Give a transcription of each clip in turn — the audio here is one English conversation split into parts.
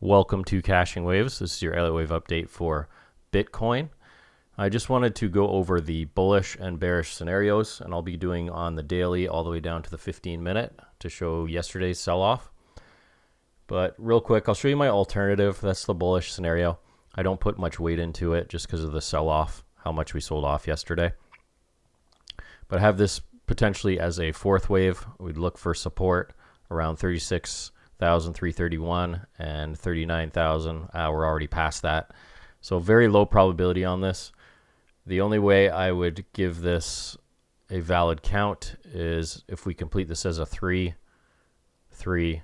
Welcome to Caching Waves. This is your Elliott Wave update for Bitcoin. I just wanted to go over the bullish and bearish scenarios, and I'll be doing on the daily all the way down to the 15-minute to show yesterday's sell-off. But real quick, I'll show you my alternative. That's the bullish scenario. I don't put much weight into it just because of the sell-off, how much we sold off yesterday. But I have this potentially as a fourth wave. We'd look for support around 36,331 and 39,000. We're already past that. So very low probability on this. The only way I would give this a valid count is if we complete this as a 3, 3,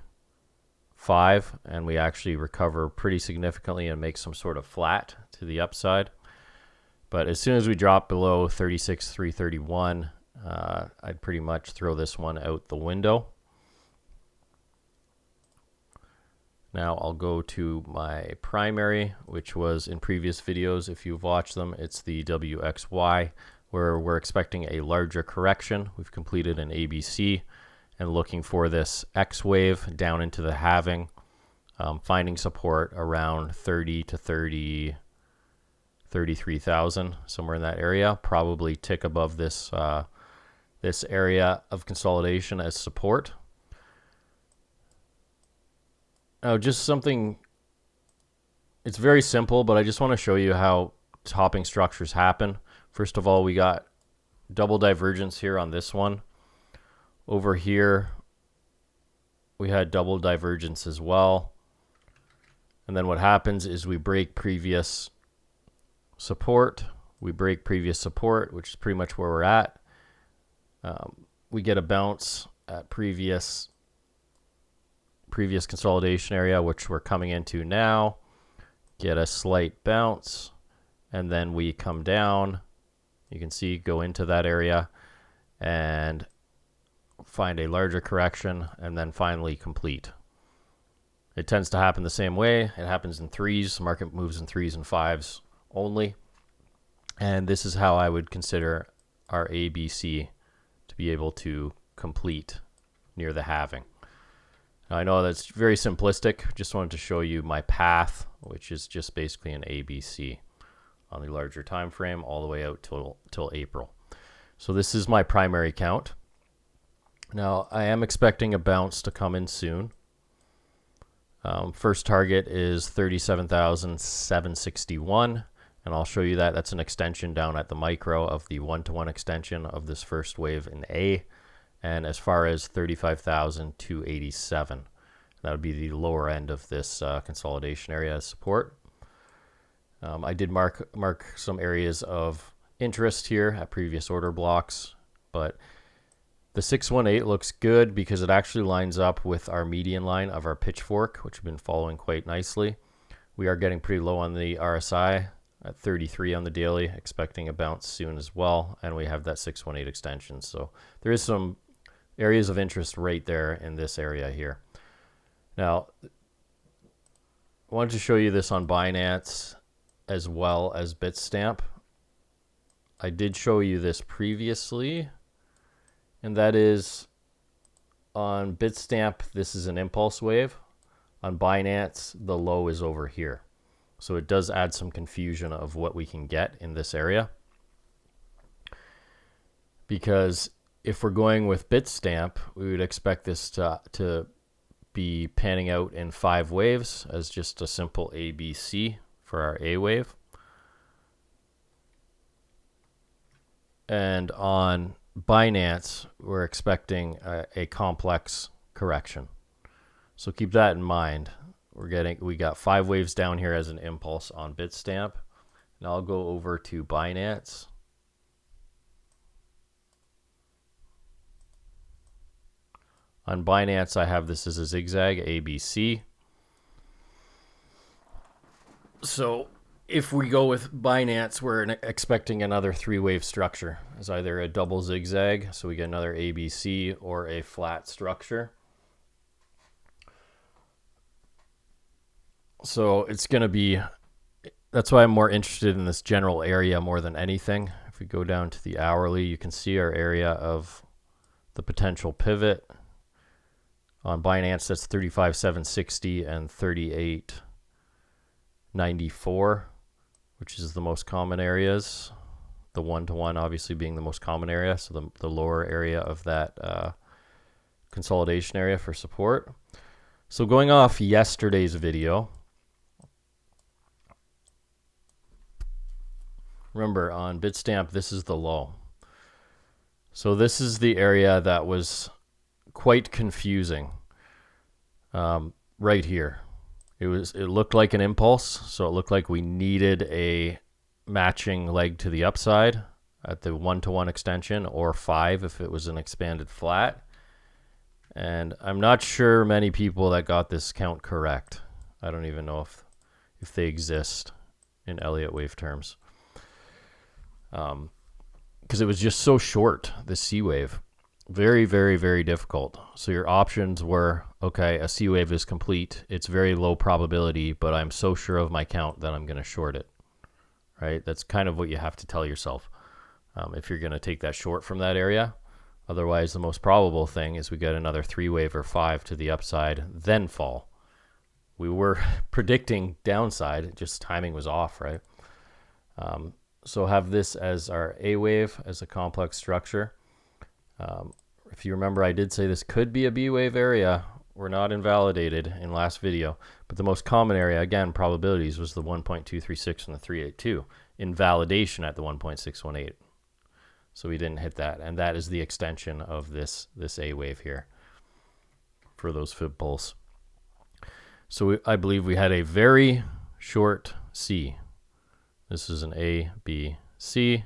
5, and we actually recover pretty significantly and make some sort of flat to the upside. But as soon as we drop below 36,331, I'd pretty much throw this one out the window. Now I'll go to my primary, which was in previous videos. If you've watched them, it's the WXY, where we're expecting a larger correction. We've completed an ABC and looking for this X wave down into the halving, finding support around 30 to 33,000, somewhere in that area. Probably tick above this this area of consolidation as support. Now, just something, it's very simple, but I just want to show you how topping structures happen. First of all, we got double divergence here on this one. Over here, we had double divergence as well. And then what happens is we break previous support. We break previous support, which is pretty much where we're at. We get a bounce at previous consolidation area, which we're coming into now, get a slight bounce, and then we come down. You can see, go into that area and find a larger correction, and then finally complete. It tends to happen the same way. It happens in threes. The market moves in threes and fives only. And this is how I would consider our ABC to be able to complete near the halving. I know that's very simplistic. Just wanted to show you my path, which is just basically an ABC on the larger time frame all the way out till April. So this is my primary count. Now I am expecting a bounce to come in soon. First target is 37,761, and I'll show you that. That's an extension down at the micro of the one-to-one extension of this first wave in A. And as far as 35,287, that would be the lower end of this consolidation area as support. I did mark some areas of interest here at previous order blocks, but the 618 looks good because it actually lines up with our median line of our pitchfork, which we've been following quite nicely. We are getting pretty low on the RSI at 33 on the daily, expecting a bounce soon as well, and we have that 618 extension. So there is some areas of interest right there in this area here. Now, I wanted to show you this on Binance as well as Bitstamp. I did show you this previously, and that is on Bitstamp, this is an impulse wave. On Binance, the low is over here. So it does add some confusion of what we can get in this area. Because if we're going with Bitstamp, we would expect this to be panning out in 5 waves as just a simple ABC for our A wave. And on Binance, we're expecting a complex correction. So keep that in mind. We got 5 waves down here as an impulse on Bitstamp. Now I'll go over to Binance. On Binance, I have this as a zigzag ABC. So if we go with Binance, we're expecting another 3-wave structure. It's either a double zigzag, so we get another ABC, or a flat structure. So it's going to be, that's why I'm more interested in this general area more than anything. If we go down to the hourly, you can see our area of the potential pivot. On Binance, that's 35,760 and 38,000. 94, which is the most common areas. The 1-to-1 obviously being the most common area, so the lower area of that consolidation area for support. So going off yesterday's video, remember on Bitstamp, this is the low. So this is the area that was quite confusing right here. It looked like an impulse, so it looked like we needed a matching leg to the upside at the 1-to-1 extension, or 5 if it was an expanded flat. And I'm not sure many people that got this count correct. I don't even know if they exist in Elliott Wave terms. Because it was just so short, the C wave. Very, very, very difficult. So your options were, okay, a C wave is complete. It's very low probability, but I'm so sure of my count that I'm going to short it. Right? That's kind of what you have to tell yourself if you're going to take that short from that area. Otherwise, the most probable thing is we get another 3 wave or 5 to the upside, then fall. We were predicting downside, just timing was off, right? So have this as our A wave as a complex structure. If you remember, I did say this could be a B wave area. We're not invalidated in last video, but the most common area, again, probabilities, was the 1.236 and the 382. Invalidation at the 1.618. So we didn't hit that, and that is the extension of this A wave here for those fib pulls. So I believe we had a very short C. This is an A, B, C,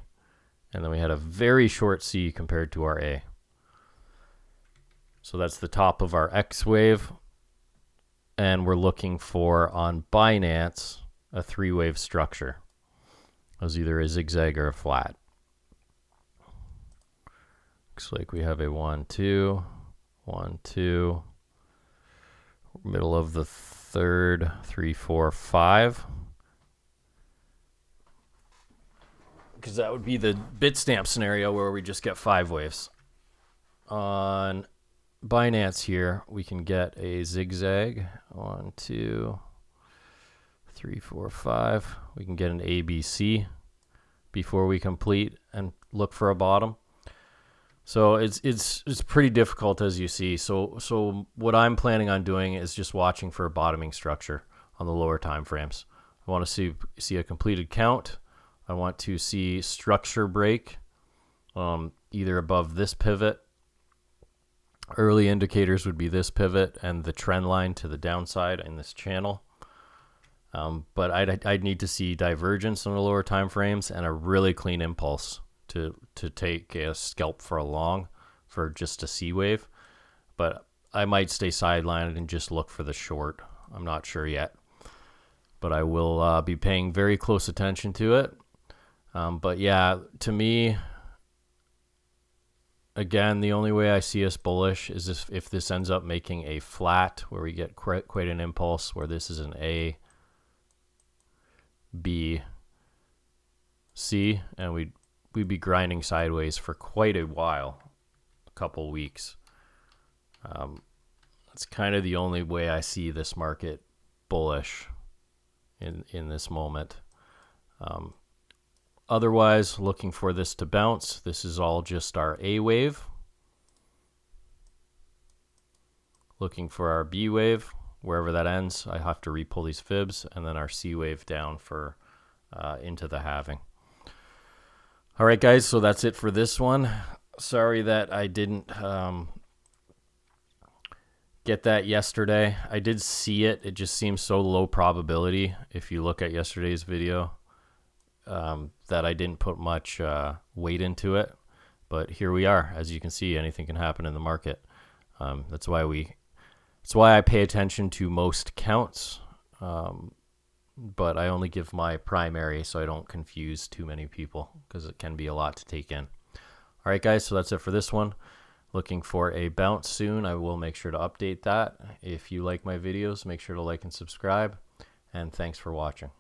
and then we had a very short C compared to our A. So that's the top of our X wave, and we're looking for, on Binance, a 3-wave structure. It was either a zigzag or a flat. Looks like we have a 1, 2, 1, 2, middle of the third, 3, 4, 5. Because that would be the Bitstamp scenario where we just get 5 waves. On Binance here, we can get a zigzag. 1, 2, 3, 4, 5. We can get an ABC before we complete and look for a bottom. So it's pretty difficult, as you see. So what I'm planning on doing is just watching for a bottoming structure on the lower time frames. I want to see a completed count. I want to see structure break either above this pivot. Early indicators would be this pivot and the trend line to the downside in this channel. But I'd need to see divergence on the lower time frames and a really clean impulse to take a scalp for a long for just a C wave. But I might stay sidelined and just look for the short. I'm not sure yet. But I will be paying very close attention to it. But yeah, to me, again, the only way I see us bullish is if this ends up making a flat where we get quite an impulse, where this is an A, B, C, and we'd be grinding sideways for quite a while, a couple weeks. That's kind of the only way I see this market bullish in this moment. Otherwise, looking for this to bounce. This is all just our A wave. Looking for our B wave. Wherever that ends, I have to re-pull these fibs, and then our C wave down for into the halving. All right, guys, so that's it for this one. Sorry that I didn't get that yesterday. I did see it. It just seems so low probability if you look at yesterday's video that I didn't put much weight into it. But here we are. As you can see, anything can happen in the market. That's why I pay attention to most counts. But I only give my primary so I don't confuse too many people, because it can be a lot to take in. All right, guys, so that's it for this one. Looking for a bounce soon. I will make sure to update that. If you like my videos, make sure to like and subscribe. And thanks for watching.